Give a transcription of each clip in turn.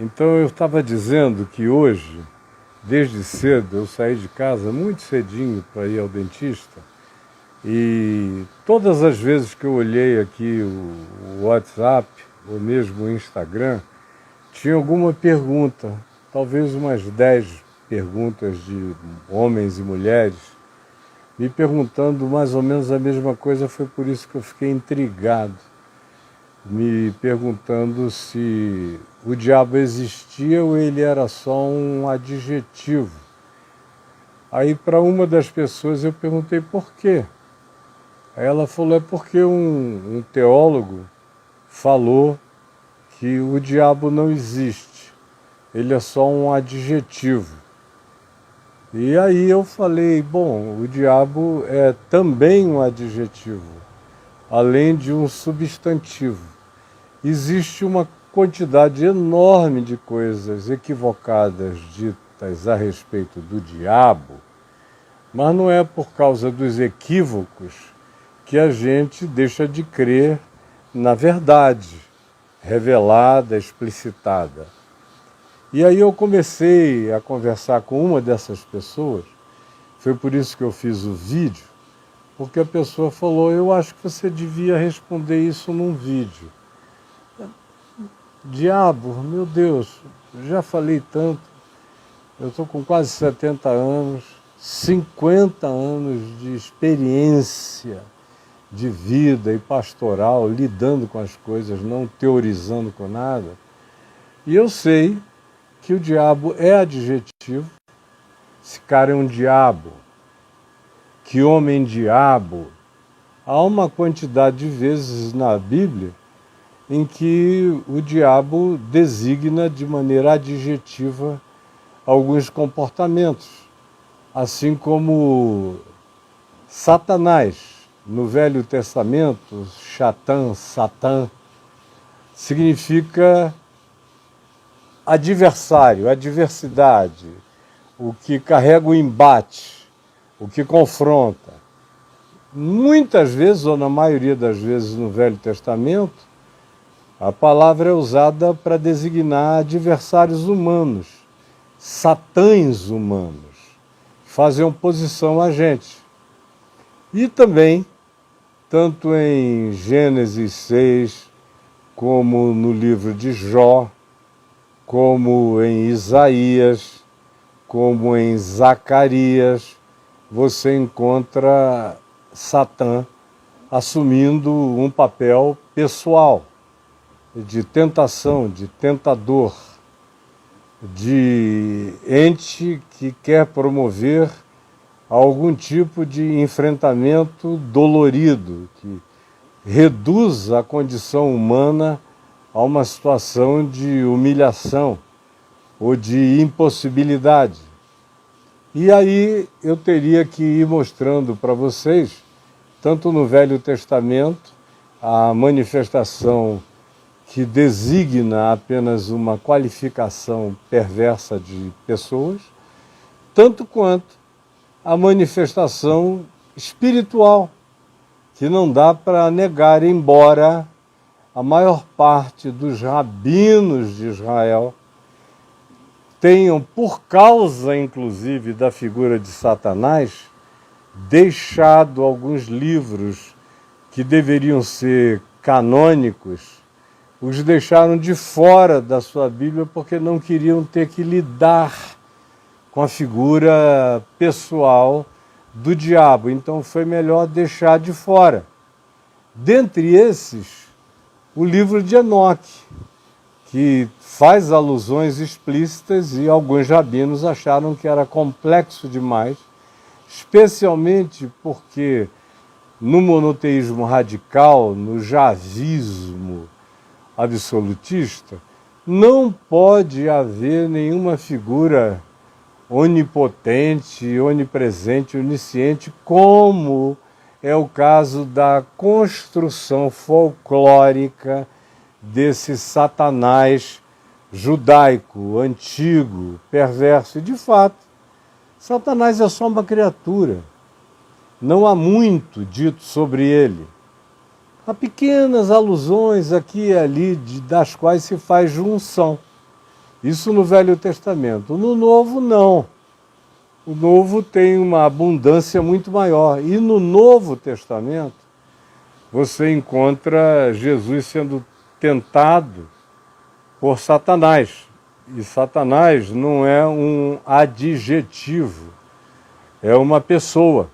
Então eu estava dizendo que hoje, desde cedo, eu saí de casa muito cedinho para ir ao dentista e todas as vezes que eu olhei aqui o WhatsApp ou mesmo o Instagram, tinha alguma pergunta, talvez umas 10 perguntas de homens e mulheres, me perguntando mais ou menos a mesma coisa. Foi por isso que eu fiquei intrigado, me perguntando se o diabo existia ou ele era só um adjetivo. Aí para uma das pessoas eu perguntei por quê. Aí ela falou, é porque um teólogo falou que o diabo não existe, ele é só um adjetivo. E aí eu falei, bom, o diabo é também um adjetivo, além de um substantivo. Existe uma quantidade enorme de coisas equivocadas ditas a respeito do diabo, mas não é por causa dos equívocos que a gente deixa de crer na verdade revelada, explicitada. E aí eu comecei a conversar com uma dessas pessoas, foi por isso que eu fiz o vídeo, porque a pessoa falou, eu acho que você devia responder isso num vídeo. Diabo, meu Deus, já falei tanto, eu estou com quase 70 anos, 50 anos de experiência de vida e pastoral, lidando com as coisas, não teorizando com nada. E eu sei que o diabo é adjetivo, esse cara é um diabo, que homem diabo. Há uma quantidade de vezes na Bíblia em que o diabo designa de maneira adjetiva alguns comportamentos, assim como Satanás. No Velho Testamento, Satã, significa adversário, adversidade, o que carrega o embate, o que confronta. Muitas vezes, ou na maioria das vezes no Velho Testamento, a palavra é usada para designar adversários humanos, satãs humanos, que fazem oposição a gente. E também, tanto em Gênesis 6, como no livro de Jó, como em Isaías, como em Zacarias, você encontra Satã assumindo um papel pessoal, de tentação, de tentador, de ente que quer promover algum tipo de enfrentamento dolorido, que reduz a condição humana a uma situação de humilhação ou de impossibilidade. E aí eu teria que ir mostrando para vocês, tanto no Velho Testamento, a manifestação que designa apenas uma qualificação perversa de pessoas, tanto quanto a manifestação espiritual, que não dá para negar, embora a maior parte dos rabinos de Israel tenham, por causa inclusive da figura de Satanás, deixado alguns livros que deveriam ser canônicos, os deixaram de fora da sua Bíblia porque não queriam ter que lidar com a figura pessoal do diabo. Então foi melhor deixar de fora. Dentre esses, o livro de Enoque, que faz alusões explícitas e alguns rabinos acharam que era complexo demais, especialmente porque no monoteísmo radical, no javismo absolutista, não pode haver nenhuma figura onipotente, onipresente, onisciente, como é o caso da construção folclórica desse Satanás judaico, antigo, perverso. E, de fato, Satanás é só uma criatura. Não há muito dito sobre ele. Há pequenas alusões aqui e ali, das quais se faz junção. Isso no Velho Testamento. No Novo, não. O Novo tem uma abundância muito maior. E no Novo Testamento, você encontra Jesus sendo tentado por Satanás. E Satanás não é um adjetivo, é uma pessoa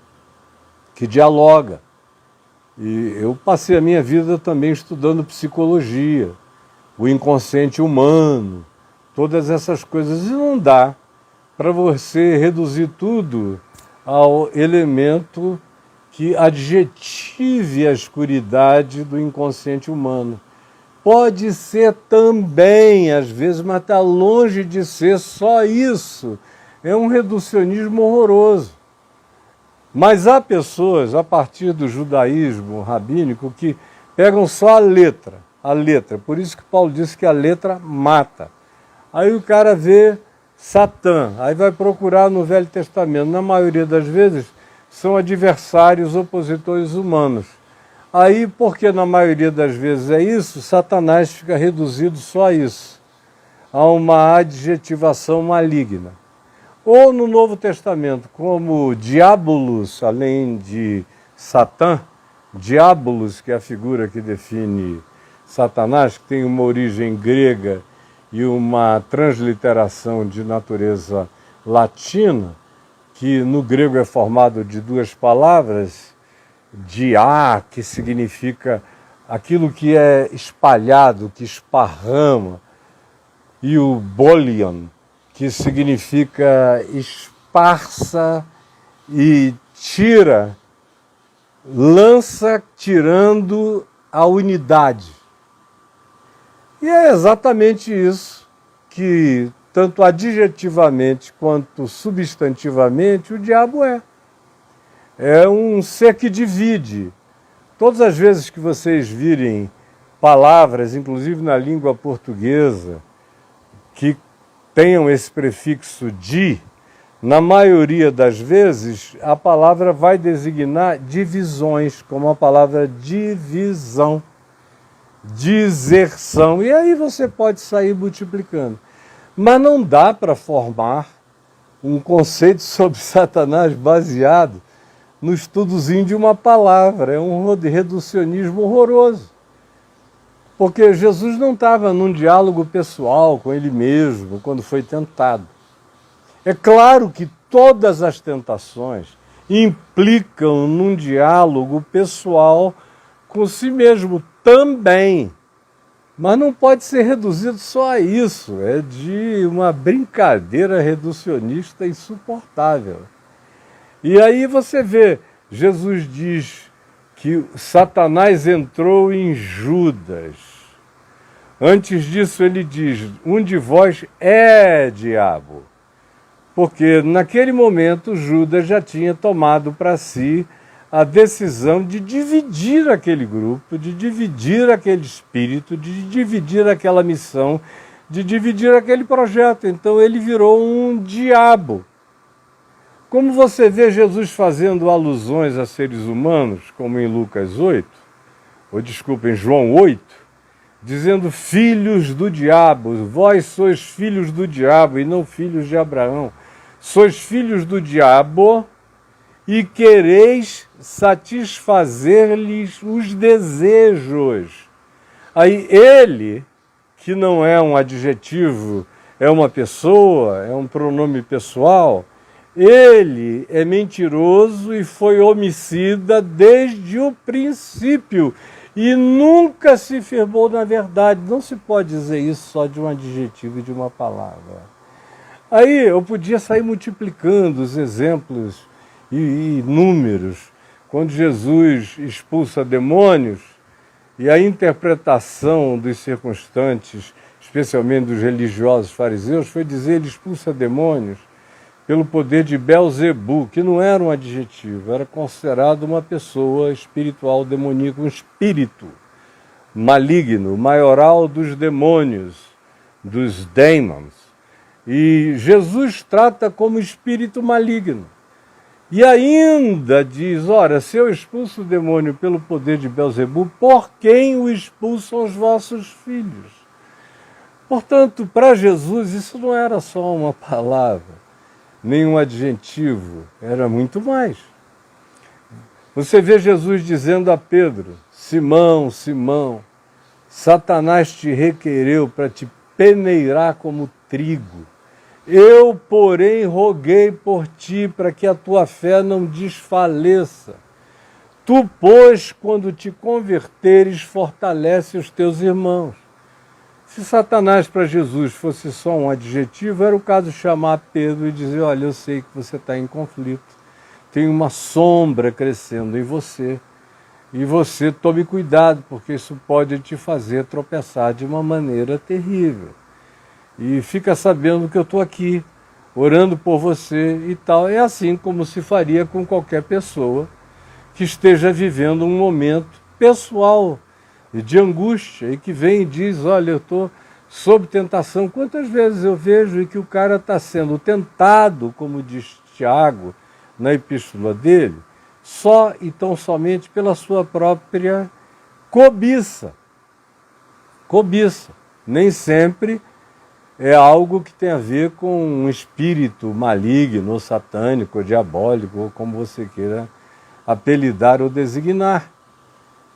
que dialoga. E eu passei a minha vida também estudando psicologia, o inconsciente humano, todas essas coisas. E não dá para você reduzir tudo ao elemento que adjetive a escuridade do inconsciente humano. Pode ser também, às vezes, mas está longe de ser só isso. É um reducionismo horroroso. Mas há pessoas, a partir do judaísmo rabínico, que pegam só a letra. Por isso que Paulo disse que a letra mata. Aí o cara vê Satã, aí vai procurar no Velho Testamento. Na maioria das vezes, são adversários, opositores humanos. Aí, porque na maioria das vezes é isso, Satanás fica reduzido só a isso, a uma adjetivação maligna. Ou no Novo Testamento, como Diabolos, além de Satã, Diabolos, que é a figura que define Satanás, que tem uma origem grega e uma transliteração de natureza latina, que no grego é formado de duas palavras, dia, que significa aquilo que é espalhado, que esparrama, e o bolion, que significa esparsa e tira, lança tirando a unidade. E é exatamente isso que, tanto adjetivamente quanto substantivamente, o diabo é. É um ser que divide. Todas as vezes que vocês virem palavras, inclusive na língua portuguesa, que tenham esse prefixo de, na maioria das vezes, a palavra vai designar divisões, como a palavra divisão, deserção, e aí você pode sair multiplicando. Mas não dá para formar um conceito sobre Satanás baseado no estudozinho de uma palavra. É um reducionismo horroroso. Porque Jesus não estava num diálogo pessoal com ele mesmo quando foi tentado. É claro que todas as tentações implicam num diálogo pessoal com si mesmo também. Mas não pode ser reduzido só a isso. É de uma brincadeira reducionista insuportável. E aí você vê, Jesus diz que Satanás entrou em Judas. Antes disso ele diz, um de vós é diabo. Porque naquele momento Judas já tinha tomado para si a decisão de dividir aquele grupo, de dividir aquele espírito, de dividir aquela missão, de dividir aquele projeto. Então ele virou um diabo. Como você vê Jesus fazendo alusões a seres humanos, como em Lucas 8, ou desculpa, em João 8, dizendo filhos do diabo, vós sois filhos do diabo e não filhos de Abraão. Sois filhos do diabo e quereis satisfazer-lhes os desejos. Aí ele, que não é um adjetivo, é uma pessoa, é um pronome pessoal, ele é mentiroso e foi homicida desde o princípio e nunca se firmou na verdade. Não se pode dizer isso só de um adjetivo e de uma palavra. Aí eu podia sair multiplicando os exemplos e números. Quando Jesus expulsa demônios e a interpretação dos circunstantes, especialmente dos religiosos fariseus, foi dizer ele expulsa demônios pelo poder de Belzebu, que não era um adjetivo, era considerado uma pessoa espiritual demoníaca, um espírito maligno, maioral dos demônios, dos demons. E Jesus trata como espírito maligno. E ainda diz, ora, se eu expulso o demônio pelo poder de Belzebu, por quem o expulsam os vossos filhos? Portanto, para Jesus isso não era só uma palavra, nem um adjetivo, era muito mais. Você vê Jesus dizendo a Pedro: Simão, Simão, Satanás te requereu para te peneirar como trigo. Eu, porém, roguei por ti para que a tua fé não desfaleça. Tu, pois, quando te converteres, fortalece os teus irmãos. Se Satanás para Jesus fosse só um adjetivo, era o caso de chamar Pedro e dizer: olha, eu sei que você está em conflito, tem uma sombra crescendo em você, e você tome cuidado, porque isso pode te fazer tropeçar de uma maneira terrível. E fica sabendo que eu estou aqui, orando por você e tal. É assim como se faria com qualquer pessoa que esteja vivendo um momento pessoal de angústia e que vem e diz: olha, eu estou sob tentação. Quantas vezes eu vejo e que o cara está sendo tentado, como diz Tiago na epístola dele, só e tão somente pela sua própria cobiça. Cobiça. Nem sempre é algo que tem a ver com um espírito maligno, ou satânico, ou diabólico, ou como você queira apelidar ou designar.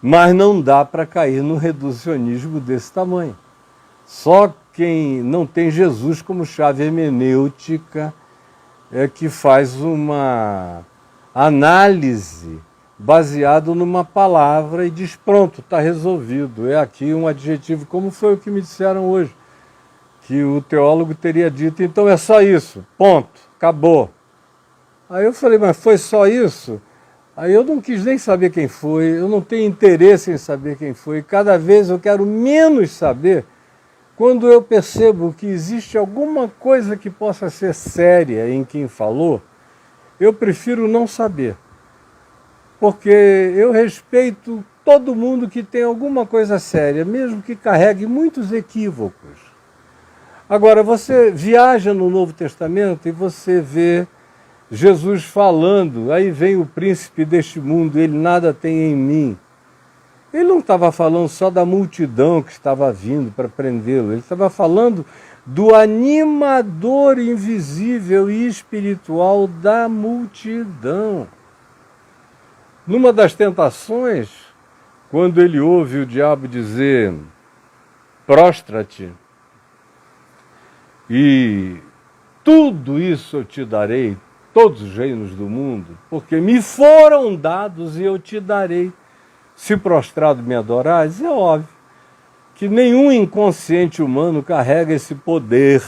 Mas não dá para cair no reducionismo desse tamanho. Só quem não tem Jesus como chave hermenêutica é que faz uma análise baseada numa palavra e diz: pronto, está resolvido. É aqui um adjetivo, como foi o que me disseram hoje, que o teólogo teria dito: então é só isso, ponto, acabou. Aí eu falei: mas foi só isso? Aí eu não quis nem saber quem foi, eu não tenho interesse em saber quem foi. Cada vez eu quero menos saber quando eu percebo que existe alguma coisa que possa ser séria em quem falou. Eu prefiro não saber, porque eu respeito todo mundo que tem alguma coisa séria, mesmo que carregue muitos equívocos. Agora, você viaja no Novo Testamento e você vê Jesus falando: aí vem o príncipe deste mundo, ele nada tem em mim. Ele não estava falando só da multidão que estava vindo para prendê-lo, ele estava falando do animador invisível e espiritual da multidão. Numa das tentações, quando ele ouve o diabo dizer: prostra-te, e tudo isso eu te darei, todos os reinos do mundo, porque me foram dados e eu te darei, se prostrado me adorares. É óbvio que nenhum inconsciente humano carrega esse poder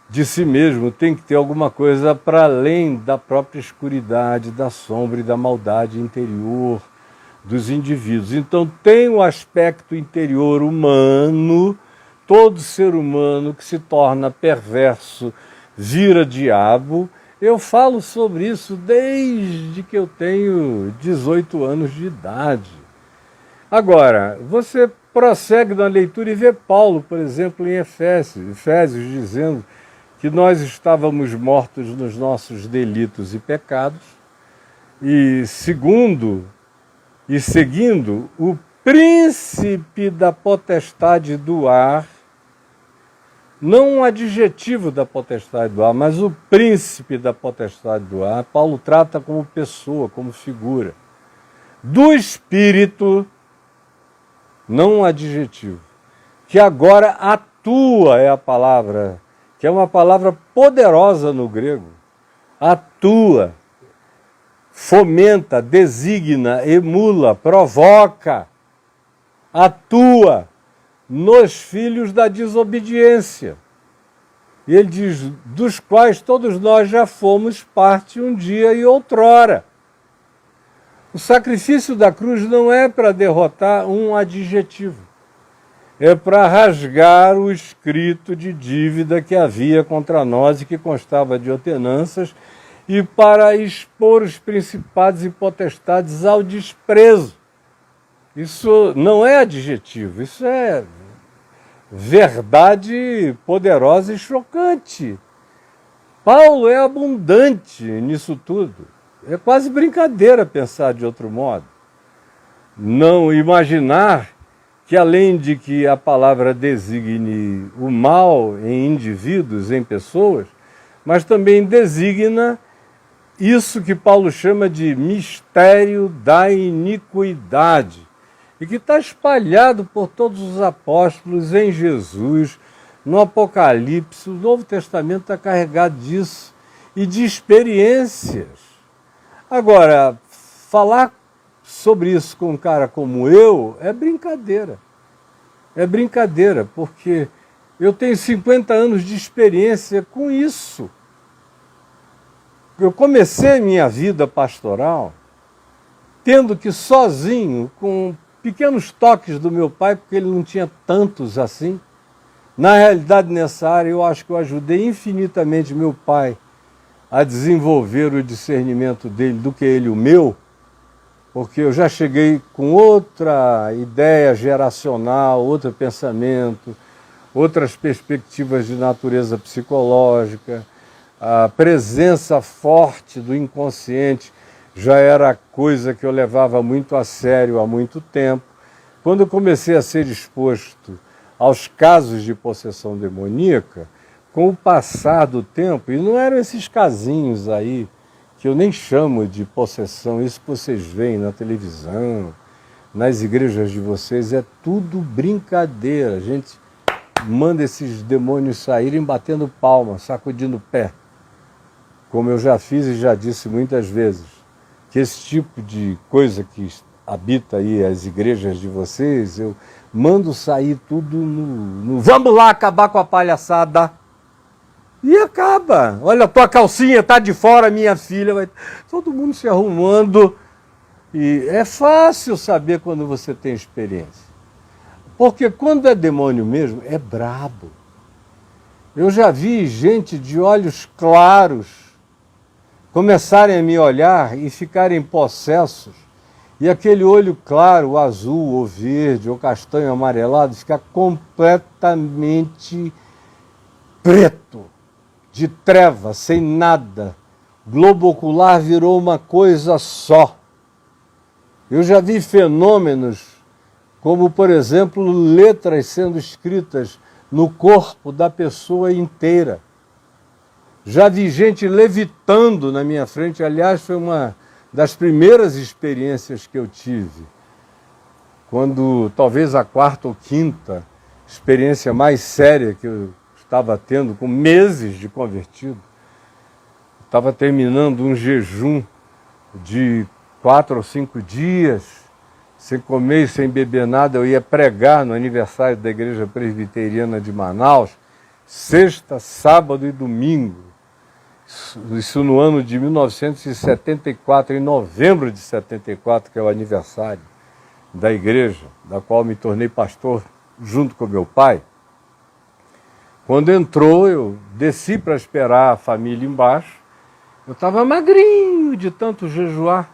de si mesmo, tem que ter alguma coisa para além da própria escuridade, da sombra e da maldade interior dos indivíduos. Então tem o aspecto interior humano. Todo ser humano que se torna perverso vira diabo. Eu falo sobre isso desde que eu tenho 18 anos de idade. Agora, você prossegue na leitura e vê Paulo, por exemplo, em Efésios, dizendo que nós estávamos mortos nos nossos delitos e pecados, e seguindo o príncipe da potestade do ar, não um adjetivo da potestade do ar, mas o príncipe da potestade do ar, Paulo trata como pessoa, como figura, do Espírito, não um adjetivo, que agora atua, é a palavra, que é uma palavra poderosa no grego, atua, fomenta, designa, emula, provoca, atua nos filhos da desobediência. E ele diz: dos quais todos nós já fomos parte um dia e outrora. O sacrifício da cruz não é para derrotar um adjetivo, é para rasgar o escrito de dívida que havia contra nós e que constava de ordenanças, e para expor os principados e potestades ao desprezo. Isso não é adjetivo, isso é verdade poderosa e chocante. Paulo é abundante nisso tudo. É quase brincadeira pensar de outro modo. Não imaginar que além de que a palavra designe o mal em indivíduos, em pessoas, mas também designa isso que Paulo chama de mistério da iniquidade, e que está espalhado por todos os apóstolos, em Jesus, no Apocalipse. O Novo Testamento está carregado disso e de experiências. Agora, falar sobre isso com um cara como eu é brincadeira. É brincadeira, porque eu tenho 50 anos de experiência com isso. Eu comecei minha vida pastoral tendo que sozinho, com pequenos toques do meu pai, porque ele não tinha tantos assim. Na realidade, nessa área, eu acho que eu ajudei infinitamente meu pai a desenvolver o discernimento dele do que ele o meu, porque eu já cheguei com outra ideia geracional, outro pensamento, outras perspectivas de natureza psicológica. A presença forte do inconsciente já era coisa que eu levava muito a sério há muito tempo. Quando eu comecei a ser exposto aos casos de possessão demoníaca, com o passar do tempo, e não eram esses casinhos aí, que eu nem chamo de possessão, isso que vocês veem na televisão, nas igrejas de vocês, é tudo brincadeira. A gente manda esses demônios saírem batendo palma, sacudindo o pé. Como eu já fiz e já disse muitas vezes, que esse tipo de coisa que habita aí as igrejas de vocês, eu mando sair tudo no vamos lá acabar com a palhaçada. E acaba. Olha, tua calcinha tá de fora, minha filha. Vai... Todo mundo se arrumando. E é fácil saber quando você tem experiência. Porque quando é demônio mesmo, é brabo. Eu já vi gente de olhos claros começarem a me olhar e ficarem possessos. E aquele olho claro, azul, ou verde, ou castanho amarelado, ficar completamente preto, de treva, sem nada. Globo ocular virou uma coisa só. Eu já vi fenômenos como, por exemplo, letras sendo escritas no corpo da pessoa inteira. Já vi gente levitando na minha frente. Aliás, foi uma das primeiras experiências que eu tive. Quando, talvez a quarta ou quinta experiência mais séria que eu estava tendo, com meses de convertido. Estava terminando um jejum de 4 ou 5 dias, sem comer e sem beber nada. Eu ia pregar no aniversário da Igreja Presbiteriana de Manaus, sexta, sábado e domingo. Isso no ano de 1974, em novembro de 74, que é o aniversário da igreja, da qual me tornei pastor junto com meu pai. Quando entrou, eu desci para esperar a família embaixo. Eu estava magrinho de tanto jejuar.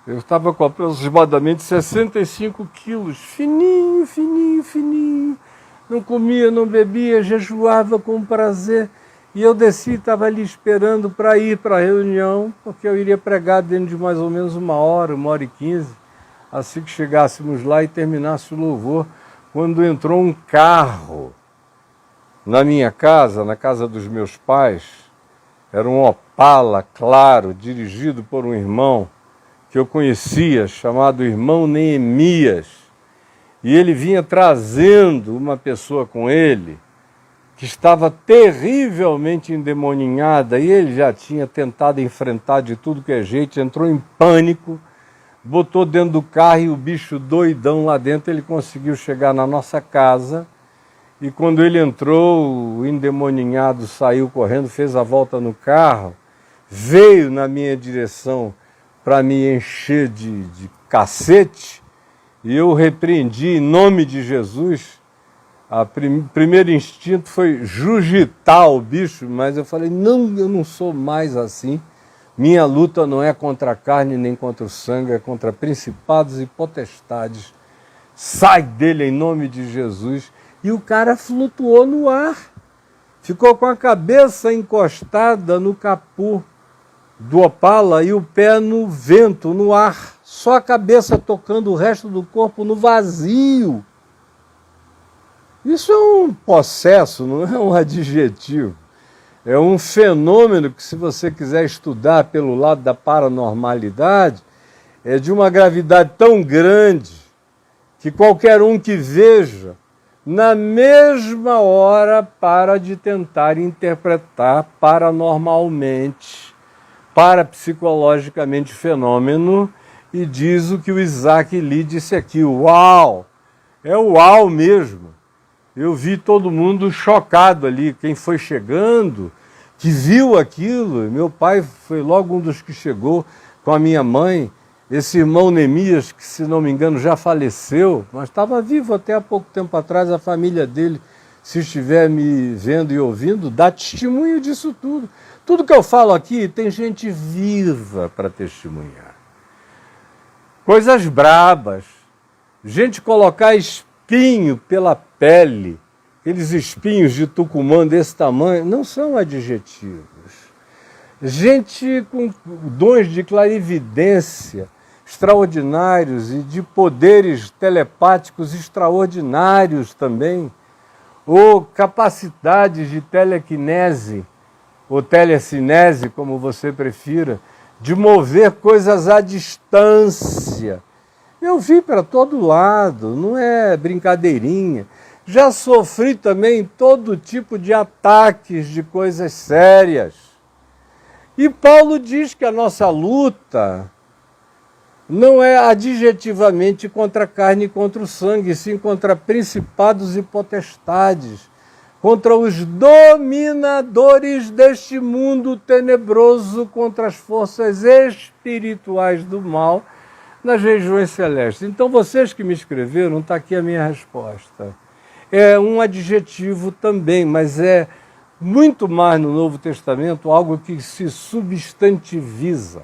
Eu estava com aproximadamente 65 quilos, fininho, fininho, fininho. Não comia, não bebia, jejuava com prazer. E eu desci e estava ali esperando para ir para a reunião, porque eu iria pregar dentro de mais ou menos 1 hora e 15, assim que chegássemos lá e terminasse o louvor, quando entrou um carro na minha casa, na casa dos meus pais. Era um Opala claro, dirigido por um irmão que eu conhecia, chamado irmão Neemias. E ele vinha trazendo uma pessoa com ele, que estava terrivelmente endemoninhada, e ele já tinha tentado enfrentar de tudo que é jeito, entrou em pânico, botou dentro do carro e o bicho doidão lá dentro. Ele conseguiu chegar na nossa casa, e quando ele entrou, o endemoninhado saiu correndo, fez a volta no carro, veio na minha direção para me encher de cacete, e eu repreendi em nome de Jesus. O primeiro instinto foi jugitar o bicho, mas eu falei, não, eu não sou mais assim. Minha luta não é contra a carne nem contra o sangue, é contra principados e potestades. Sai dele em nome de Jesus. E o cara flutuou no ar. Ficou com a cabeça encostada no capô do Opala e o pé no vento, no ar. Só a cabeça tocando o resto do corpo no vazio. Isso é um processo, não é um adjetivo. É um fenômeno que, se você quiser estudar pelo lado da paranormalidade, é de uma gravidade tão grande que qualquer um que veja, na mesma hora, para de tentar interpretar paranormalmente, parapsicologicamente o fenômeno e diz o que o Isaac Lee disse aqui: uau! É uau mesmo. Eu vi todo mundo chocado ali, quem foi chegando, que viu aquilo. Meu pai foi logo um dos que chegou com a minha mãe. Esse irmão Neemias, que, se não me engano, já faleceu, mas estava vivo até há pouco tempo atrás. A família dele, se estiver me vendo e ouvindo, dá testemunho disso tudo. Tudo que eu falo aqui tem gente viva para testemunhar. Coisas brabas. Gente colocar espinho pela pele, aqueles espinhos de Tucumã desse tamanho, não são adjetivos. Gente com dons de clarividência extraordinários e de poderes telepáticos extraordinários também, ou capacidades de telecinese, ou telecinese, como você prefira, de mover coisas à distância. Eu vi para todo lado, não é brincadeirinha. Já sofri também todo tipo de ataques de coisas sérias. E Paulo diz que a nossa luta não é adjetivamente contra a carne e contra o sangue, sim contra principados e potestades, contra os dominadores deste mundo tenebroso, contra as forças espirituais do mal nas regiões celestes. Então, vocês que me escreveram, está aqui a minha resposta. É um adjetivo também, mas é muito mais no Novo Testamento algo que se substantiviza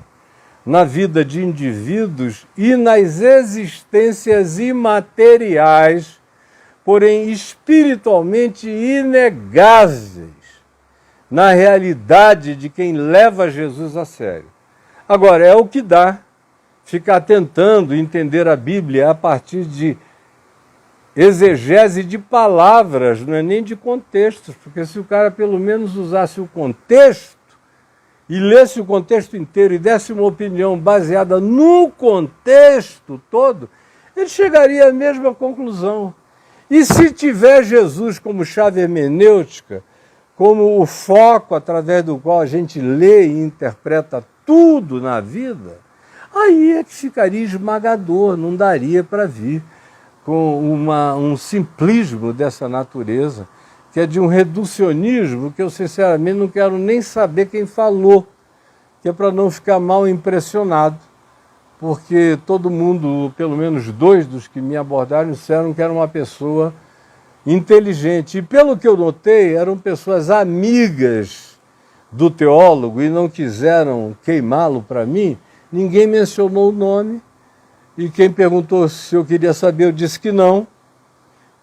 na vida de indivíduos e nas existências imateriais, porém espiritualmente inegáveis, na realidade de quem leva Jesus a sério. Agora, é o que dá ficar tentando entender a Bíblia a partir de exegese de palavras, não é nem de contextos, porque se o cara pelo menos usasse o contexto e lesse o contexto inteiro e desse uma opinião baseada no contexto todo, ele chegaria à mesma conclusão. E se tiver Jesus como chave hermenêutica, como o foco através do qual a gente lê e interpreta tudo na vida, aí é que ficaria esmagador, não daria para vir com um simplismo dessa natureza, que é de um reducionismo que eu sinceramente não quero nem saber quem falou, que é para não ficar mal impressionado, porque todo mundo, pelo menos dois dos que me abordaram, disseram que era uma pessoa inteligente. E pelo que eu notei, eram pessoas amigas do teólogo e não quiseram queimá-lo para mim. Ninguém mencionou o nome, e quem perguntou se eu queria saber, eu disse que não,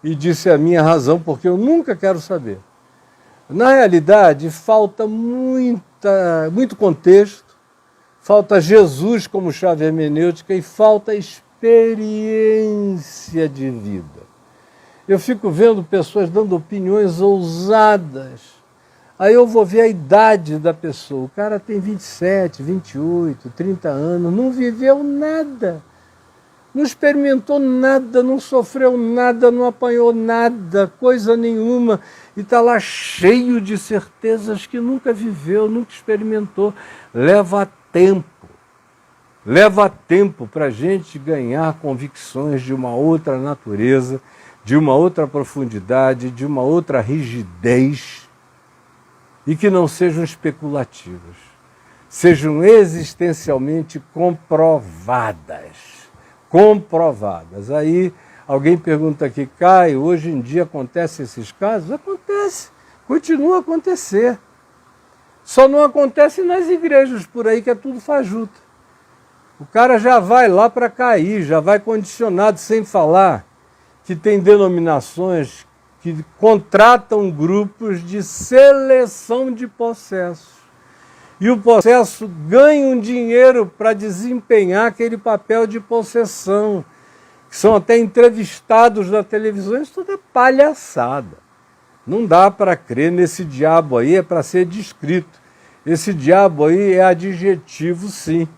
e disse a minha razão, porque eu nunca quero saber. Na realidade, falta muito contexto, falta Jesus como chave hermenêutica e falta experiência de vida. Eu fico vendo pessoas dando opiniões ousadas. Aí eu vou ver a idade da pessoa. O cara tem 27, 28, 30 anos, não viveu nada. Não experimentou nada, não sofreu nada, não apanhou nada, coisa nenhuma. E está lá cheio de certezas que nunca viveu, nunca experimentou. Leva tempo para a gente ganhar convicções de uma outra natureza, de uma outra profundidade, de uma outra rigidez, e que não sejam especulativas, sejam existencialmente comprovadas. Aí alguém pergunta aqui, Caio, hoje em dia acontecem esses casos? Acontece, continua a acontecer. Só não acontece nas igrejas por aí, que é tudo fajuta. O cara já vai lá para cair, já vai condicionado, sem falar que tem denominações que contratam grupos de seleção de possessos. E o possesso ganha um dinheiro para desempenhar aquele papel de possessão. que são até entrevistados na televisão. Isso tudo é palhaçada. Não dá para crer nesse diabo aí, é para ser descrito. Esse diabo aí é adjetivo, sim.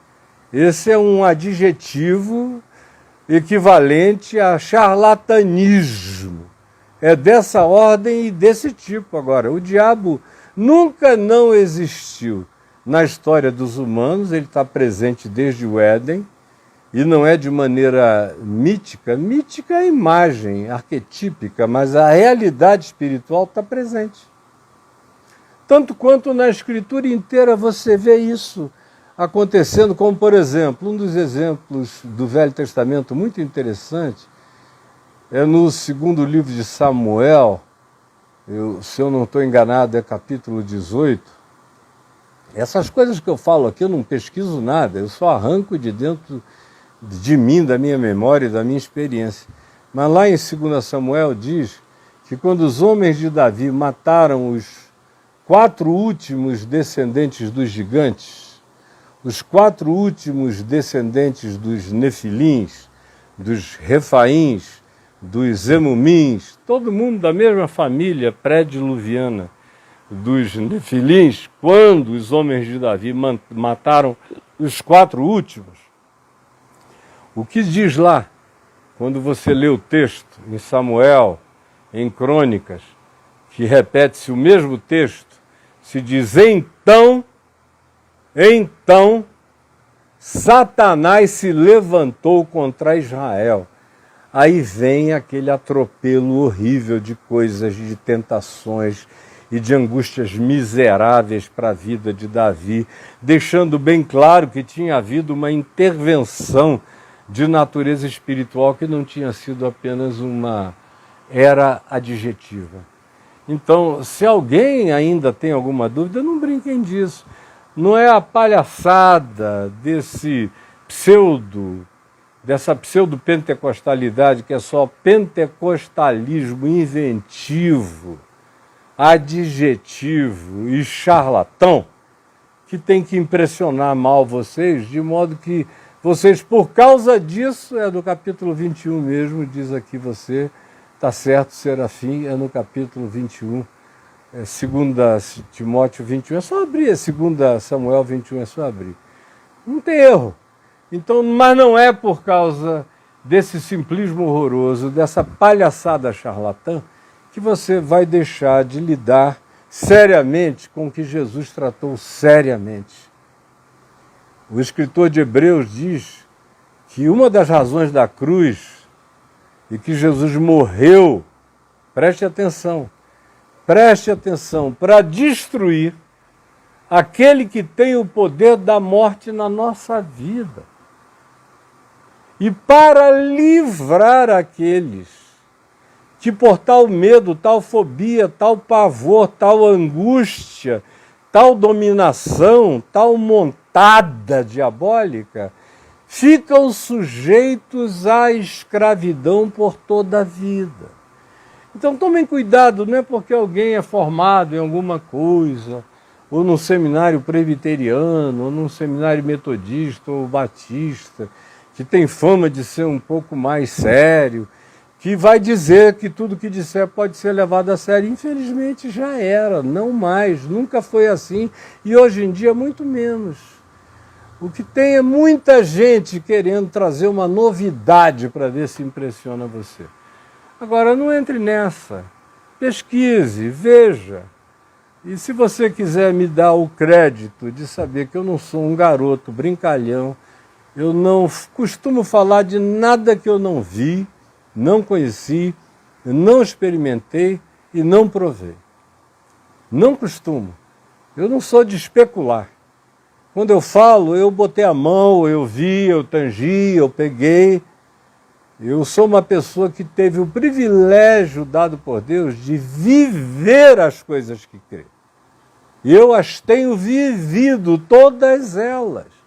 Esse é um adjetivo equivalente a charlatanismo. É dessa ordem e desse tipo. Agora, o diabo nunca não existiu na história dos humanos, ele está presente desde o Éden, e não é de maneira mítica. Mítica é a imagem arquetípica, mas a realidade espiritual está presente. Tanto quanto na Escritura inteira você vê isso acontecendo, como, por exemplo, um dos exemplos do Velho Testamento muito interessante é no segundo livro de Samuel, se eu não estou enganado, é capítulo 18. Essas coisas que eu falo aqui eu não pesquiso nada, eu só arranco de dentro de mim, da minha memória e da minha experiência. Mas lá em 2 Samuel diz que quando os homens de Davi mataram os 4 últimos descendentes dos gigantes, os 4 últimos descendentes dos nefilins, dos refaíns, dos emumins, todo mundo da mesma família pré-diluviana dos nefilins, quando os homens de Davi mataram os 4 últimos, o que diz lá, quando você lê o texto em Samuel, em Crônicas, que repete-se o mesmo texto, se diz então, Satanás se levantou contra Israel. Aí vem aquele atropelo horrível de coisas, de tentações e de angústias miseráveis para a vida de Davi, deixando bem claro que tinha havido uma intervenção de natureza espiritual que não tinha sido apenas uma era adjetiva. Então, se alguém ainda tem alguma dúvida, não brinquem disso. Não é a palhaçada dessa pseudo-pentecostalidade, que é só pentecostalismo inventivo, adjetivo e charlatão, que tem que impressionar mal vocês, de modo que vocês, por causa disso, é do capítulo 21 mesmo, diz aqui você, está certo, Serafim, é no capítulo 21, 2 Timóteo 21, é só abrir, 2 Samuel 21, é só abrir. Não tem erro. Então, mas não é por causa desse simplismo horroroso, dessa palhaçada charlatã, que você vai deixar de lidar seriamente com o que Jesus tratou seriamente. O escritor de Hebreus diz que uma das razões da cruz e que Jesus morreu, preste atenção, para destruir aquele que tem o poder da morte na nossa vida e para livrar aqueles que por tal medo, tal fobia, tal pavor, tal angústia, tal dominação, tal montada diabólica, ficam sujeitos à escravidão por toda a vida. Então tomem cuidado, não é porque alguém é formado em alguma coisa, ou num seminário presbiteriano, ou num seminário metodista ou batista, que tem fama de ser um pouco mais sério, que vai dizer que tudo que disser pode ser levado a sério. Infelizmente já era, não mais, nunca foi assim, e hoje em dia muito menos. O que tem é muita gente querendo trazer uma novidade para ver se impressiona você. Agora, não entre nessa, pesquise, veja. E se você quiser me dar o crédito de saber que eu não sou um garoto brincalhão, eu não costumo falar de nada que eu não vi, não conheci, não experimentei e não provei. Não costumo. Eu não sou de especular. Quando eu falo, eu botei a mão, eu vi, eu tangi, eu peguei. Eu sou uma pessoa que teve o privilégio dado por Deus de viver as coisas que crê. E eu as tenho vivido, todas elas.